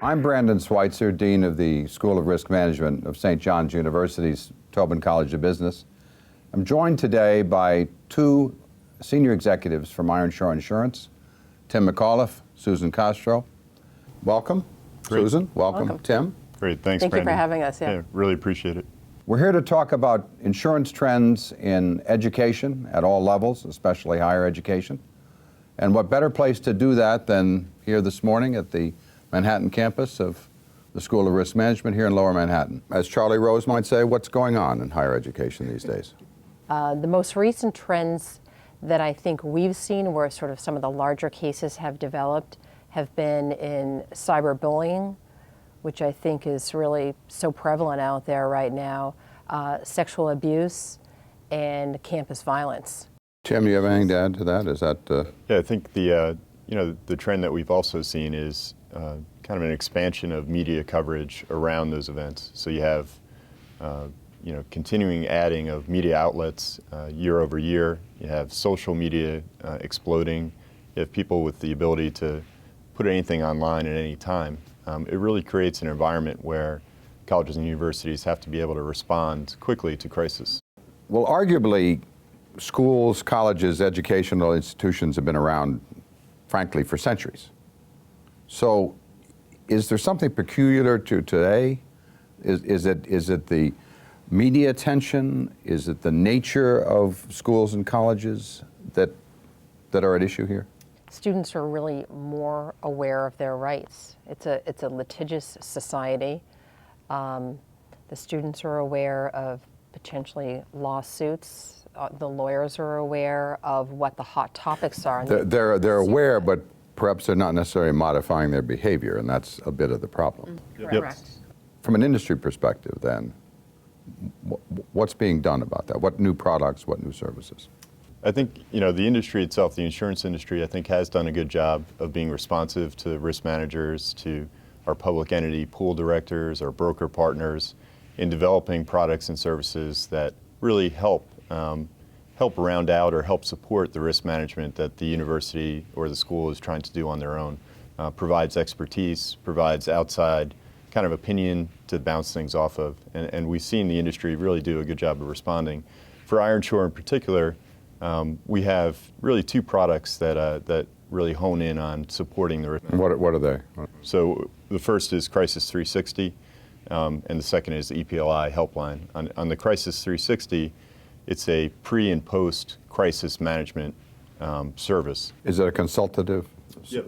I'm Brandon Sweitzer, Dean of the School of Risk Management of St. John's University's Tobin College of Business. I'm joined today by two senior executives from Ironshore Insurance, Tim McAuliffe, Susan Kostro. Welcome. Great. Susan, welcome. Tim. Great, thanks, Thank Brandon. you for having us. Yeah, really appreciate it. We're here to talk about insurance trends in education at all levels, especially higher education. And what better place to do that than here this morning at the Manhattan campus of the School of Risk Management here in Lower Manhattan. As Charlie Rose might say, what's going on in higher education these days? The most recent trends that I think we've seen where sort of some of the larger cases have developed have been in cyberbullying, which I think is really so prevalent out there right now, sexual abuse, and campus violence. Tim, do you have anything to add to that? Is that? Yeah, I think the trend that we've also seen is kind of an expansion of media coverage around those events. So you have continuing adding of media outlets year over year. You have social media exploding. You have people with the ability to put anything online at any time. It really creates an environment where colleges and universities have to be able to respond quickly to crisis. Well, arguably, schools, colleges, educational institutions have been around, frankly, for centuries. So is there something peculiar to today? Is it the media attention? Is it the nature of schools and colleges that are at issue here? Students are really more aware of their rights. It's a litigious society. The students are aware of potentially lawsuits. The lawyers are aware of what the hot topics are. They're aware, but perhaps they're not necessarily modifying their behavior, and that's a bit of the problem. Correct. From an industry perspective, then, what's being done about that? What new products, what new services? I think the industry itself, the insurance industry, I think has done a good job of being responsive to risk managers, to our public entity pool directors, our broker partners, in developing products and services that really help round out or help support the risk management that the university or the school is trying to do on their own. Provides expertise, provides outside kind of opinion to bounce things off of, and we've seen the industry really do a good job of responding. For Ironshore in particular, we have really two products that really hone in on supporting the risk. What are they? So the first is Crisis 360, and the second is the EPLI helpline. On the Crisis 360, it's a pre and post crisis management service. Is it a consultative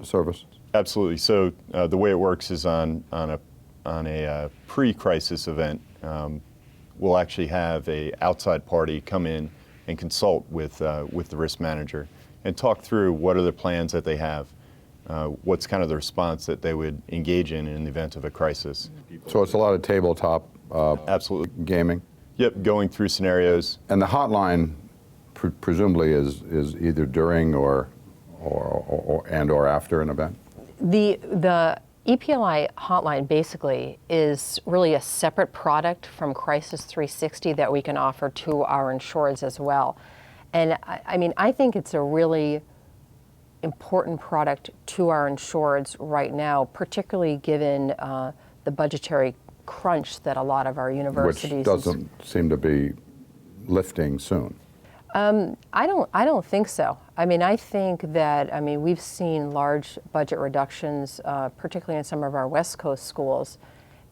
service? Absolutely. So the way it works is on a pre-crisis event, we'll actually have a outside party come in and consult with the risk manager and talk through what are the plans that they have, what's kind of the response that they would engage in the event of a crisis. So it's a lot of tabletop Absolutely. gaming? Yep, going through scenarios. And the hotline presumably is either during or after an event? The EPLI hotline basically is really a separate product from Crisis 360 that we can offer to our insureds as well. And I think it's a really important product to our insureds right now, particularly given the budgetary crunch that a lot of our universities. Which doesn't seem to be lifting soon. I don't think so. I think that, we've seen large budget reductions, particularly in some of our West Coast schools.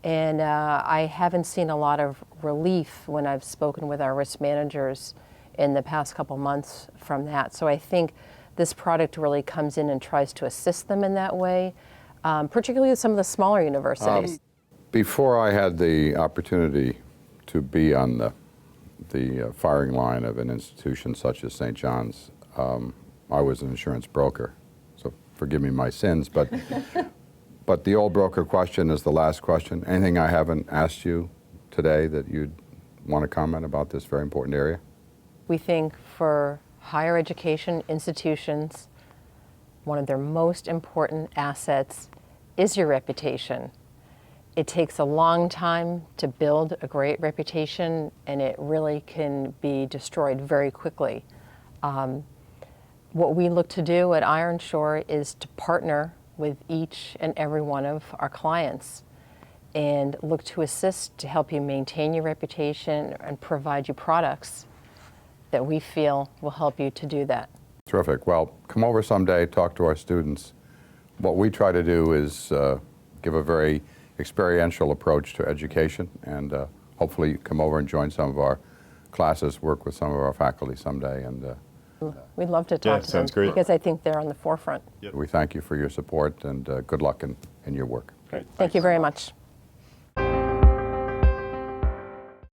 And I haven't seen a lot of relief when I've spoken with our risk managers in the past couple months from that. So I think this product really comes in and tries to assist them in that way, particularly with some of the smaller universities. Before I had the opportunity to be on the firing line of an institution such as St. John's, I was an insurance broker, so forgive me my sins, but but the old broker question is the last question. Anything I haven't asked you today that you'd want to comment about this very important area? We think for higher education institutions, one of their most important assets is your reputation. It takes a long time to build a great reputation, and it really can be destroyed very quickly. What we look to do at Ironshore is to partner with each and every one of our clients and look to assist to help you maintain your reputation and provide you products that we feel will help you to do that. Terrific. Well, come over someday, talk to our students. What we try to do is give a very experiential approach to education, and hopefully you come over and join some of our classes, work with some of our faculty someday, and We'd love to talk to them sounds great. because I think they're on the forefront. we thank you for your support, and good luck in your work. Great. Thank you very much.